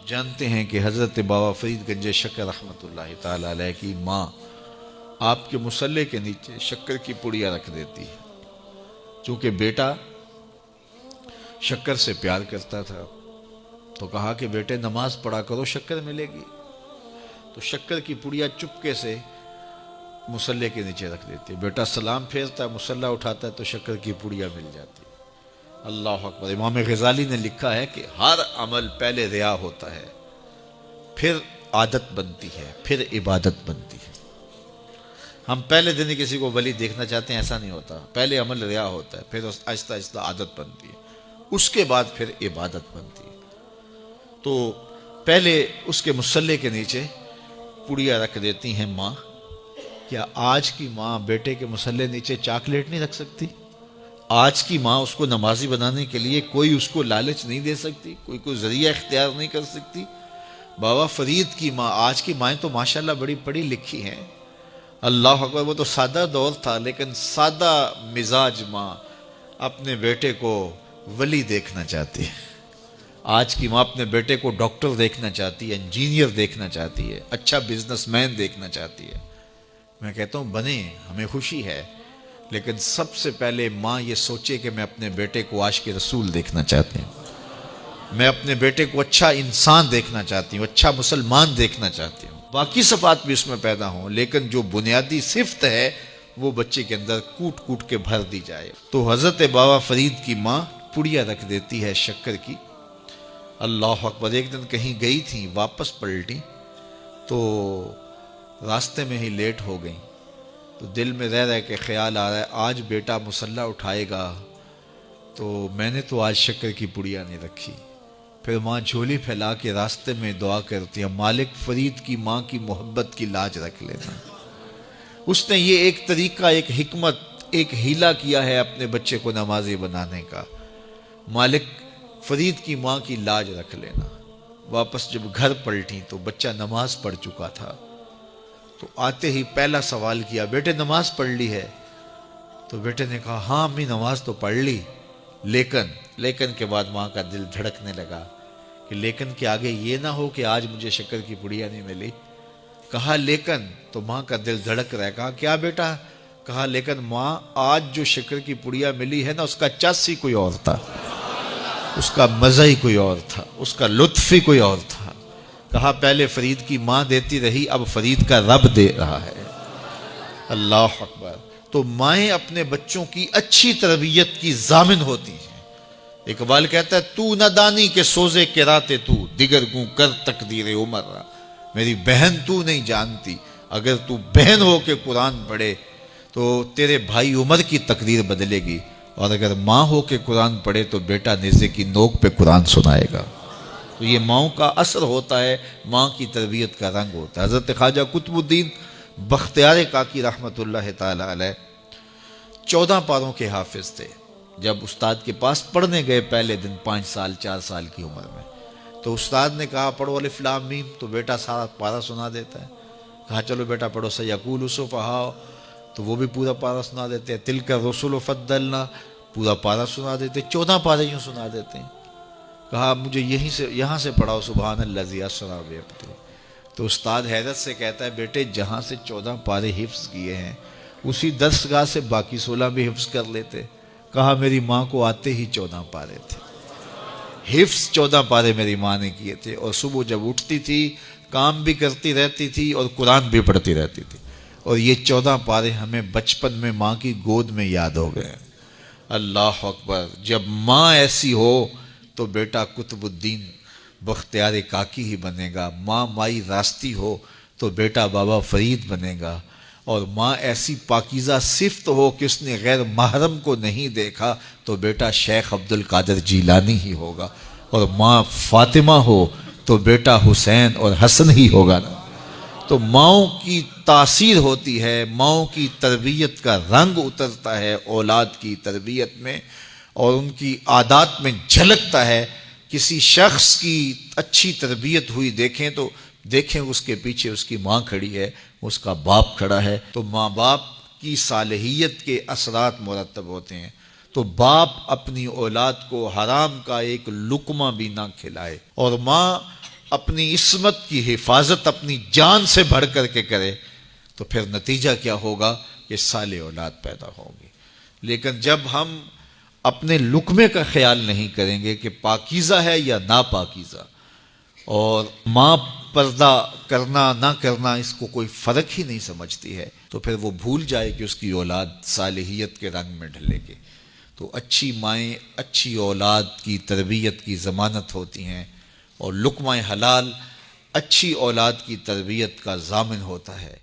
جانتے ہیں کہ حضرت بابا فرید گنج شکر رحمۃ اللہ تعالی علیہ کی ماں آپ کے مصلے کے نیچے شکر کی پڑیا رکھ دیتی ہے۔ چونکہ بیٹا شکر سے پیار کرتا تھا تو کہا کہ بیٹے نماز پڑھا کرو، شکر ملے گی۔ تو شکر کی پڑیا چپکے سے مصلے کے نیچے رکھ دیتی ہے۔ بیٹا سلام پھیرتا ہے، مصلہ اٹھاتا ہے تو شکر کی پڑیا مل جاتی ہے۔ اللہ اکبر۔ امام غزالی نے لکھا ہے کہ ہر عمل پہلے ریا ہوتا ہے، پھر عادت بنتی ہے، پھر عبادت بنتی ہے۔ ہم پہلے دن ہی کسی کو ولی دیکھنا چاہتے ہیں، ایسا نہیں ہوتا۔ پہلے عمل ریا ہوتا ہے، پھر آہستہ آہستہ عادت بنتی ہے، اس کے بعد پھر عبادت بنتی ہے۔ تو پہلے اس کے مصلے کے نیچے پڑیا رکھ دیتی ہیں ماں۔ کیا آج کی ماں بیٹے کے مصلے نیچے چاکلیٹ نہیں رکھ سکتی؟ آج کی ماں اس کو نمازی بنانے کے لیے کوئی اس کو لالچ نہیں دے سکتی، کوئی ذریعہ اختیار نہیں کر سکتی؟ بابا فرید کی ماں، آج کی مائیں تو ماشاءاللہ بڑی پڑھی لکھی ہیں، اللہ اکبر۔ وہ تو سادہ دور تھا، لیکن سادہ مزاج ماں اپنے بیٹے کو ولی دیکھنا چاہتی ہے۔ آج کی ماں اپنے بیٹے کو ڈاکٹر دیکھنا چاہتی ہے، انجینئر دیکھنا چاہتی ہے، اچھا بزنس مین دیکھنا چاہتی ہے۔ میں کہتا ہوں بنے، ہمیں خوشی ہے، لیکن سب سے پہلے ماں یہ سوچے کہ میں اپنے بیٹے کو عاشق رسول دیکھنا چاہتی ہوں، میں اپنے بیٹے کو اچھا انسان دیکھنا چاہتی ہوں، اچھا مسلمان دیکھنا چاہتی ہوں۔ باقی صفات بھی اس میں پیدا ہوں، لیکن جو بنیادی صفت ہے وہ بچے کے اندر کوٹ کوٹ کے بھر دی جائے۔ تو حضرت بابا فرید کی ماں پڑیا رکھ دیتی ہے شکر کی۔ اللہ اکبر۔ ایک دن کہیں گئی تھی، واپس پلٹی تو راستے میں ہی لیٹ ہو گئیں، تو دل میں رہ رہ کے خیال آ رہا ہے آج بیٹا مصلہ اٹھائے گا تو میں نے تو آج شکر کی پڑیا نہیں رکھی۔ پھر ماں جھولی پھیلا کے راستے میں دعا کرتی ہے، مالک فرید کی ماں کی محبت کی لاج رکھ لینا۔ اس نے یہ ایک طریقہ، ایک حکمت، ایک ہیلا کیا ہے اپنے بچے کو نمازی بنانے کا، مالک فرید کی ماں کی لاج رکھ لینا۔ واپس جب گھر پلٹی تو بچہ نماز پڑھ چکا تھا، تو آتے ہی پہلا سوال کیا، بیٹے نماز پڑھ لی ہے؟ تو بیٹے نے کہا ہاں امی نماز تو پڑھ لی، لیکن کے بعد ماں کا دل دھڑکنے لگا کہ لیکن کے آگے یہ نہ ہو کہ آج مجھے شکر کی پڑیا نہیں ملی۔ کہا لیکن، تو ماں کا دل دھڑک رہا ہے۔ کہا کیا بیٹا؟ کہا لیکن ماں آج جو شکر کی پڑیا ملی ہے نا، اس کا چس ہی کوئی اور تھا، اس کا مزہ ہی کوئی اور تھا، اس کا لطف ہی کوئی اور تھا۔ کہا پہلے فرید کی ماں دیتی رہی، اب فرید کا رب دے رہا ہے۔ اللہ اکبر۔ تو مائیں اپنے بچوں کی اچھی تربیت کی ضامن ہوتی ہیں۔ اقبال کہتا ہے تو نہ دانی کے سوزے کے راتے تو، دیگر گوں کر تقدیر عمر را۔ میری بہن تو نہیں جانتی، اگر تو بہن ہو کے قرآن پڑھے تو تیرے بھائی عمر کی تقدیر بدلے گی، اور اگر ماں ہو کے قرآن پڑھے تو بیٹا نیزے کی نوک پہ قرآن سنائے گا۔ تو یہ ماؤں کا اثر ہوتا ہے، ماں کی تربیت کا رنگ ہوتا ہے۔ حضرت خواجہ قطب الدین بختیار کاکی رحمۃ اللہ تعالی علیہ 14 پاروں کے حافظ تھے۔ جب استاد کے پاس پڑھنے گئے پہلے دن 5 سال 4 سال کی عمر میں، تو استاد نے کہا پڑھو الف لام میم، تو بیٹا سارا پارہ سنا دیتا ہے۔ کہا چلو بیٹا پڑھو سیقول السفہاء، تو وہ بھی پورا پارہ سنا دیتے ہیں۔ تلک الرسل فضلنا، پورا پارہ سنا دیتے، 14 پارے یوں سنا دیتے ہیں۔ کہا مجھے یہاں سے پڑھاؤ سبحان الذی اسری بعبدہ۔ تو استاد حیرت سے کہتا ہے بیٹے جہاں سے 14 پارے حفظ کیے ہیں اسی درسگاہ سے باقی 16 بھی حفظ کر لیتے۔ کہا میری ماں کو آتے ہی 14 پارے تھے، حفظ 14 پارے میری ماں نے کیے تھے، اور صبح جب اٹھتی تھی کام بھی کرتی رہتی تھی اور قرآن بھی پڑھتی رہتی تھی، اور یہ 14 پارے ہمیں بچپن میں ماں کی گود میں یاد ہو گئے۔ اللہ اکبر۔ جب ماں ایسی ہو تو بیٹا قطب الدین بختیار کاکی ہی بنے گا، ماں مائی راستی ہو تو بیٹا بابا فرید بنے گا، اور ماں ایسی پاکیزہ صفت ہو کہ اس نے غیر محرم کو نہیں دیکھا تو بیٹا شیخ عبد القادر جیلانی ہی ہوگا، اور ماں فاطمہ ہو تو بیٹا حسین اور حسن ہی ہوگا نا۔ تو ماؤں کی تاثیر ہوتی ہے، ماؤں کی تربیت کا رنگ اترتا ہے اولاد کی تربیت میں، اور ان کی عادات میں جھلکتا ہے۔ کسی شخص کی اچھی تربیت ہوئی دیکھیں تو دیکھیں اس کے پیچھے اس کی ماں کھڑی ہے، اس کا باپ کھڑا ہے، تو ماں باپ کی صالحیت کے اثرات مرتب ہوتے ہیں۔ تو باپ اپنی اولاد کو حرام کا ایک لقمہ بھی نہ کھلائے، اور ماں اپنی عصمت کی حفاظت اپنی جان سے بڑھ کر کے کرے تو پھر نتیجہ کیا ہوگا کہ صالح اولاد پیدا ہوگی۔ لیکن جب ہم اپنے لقمے کا خیال نہیں کریں گے کہ پاکیزہ ہے یا ناپاکیزہ، اور ماں پردہ کرنا نہ کرنا اس کو کوئی فرق ہی نہیں سمجھتی ہے، تو پھر وہ بھول جائے کہ اس کی اولاد صالحیت کے رنگ میں ڈھلے گی۔ تو اچھی مائیں اچھی اولاد کی تربیت کی ضمانت ہوتی ہیں، اور لقمہ حلال اچھی اولاد کی تربیت کا ضامن ہوتا ہے۔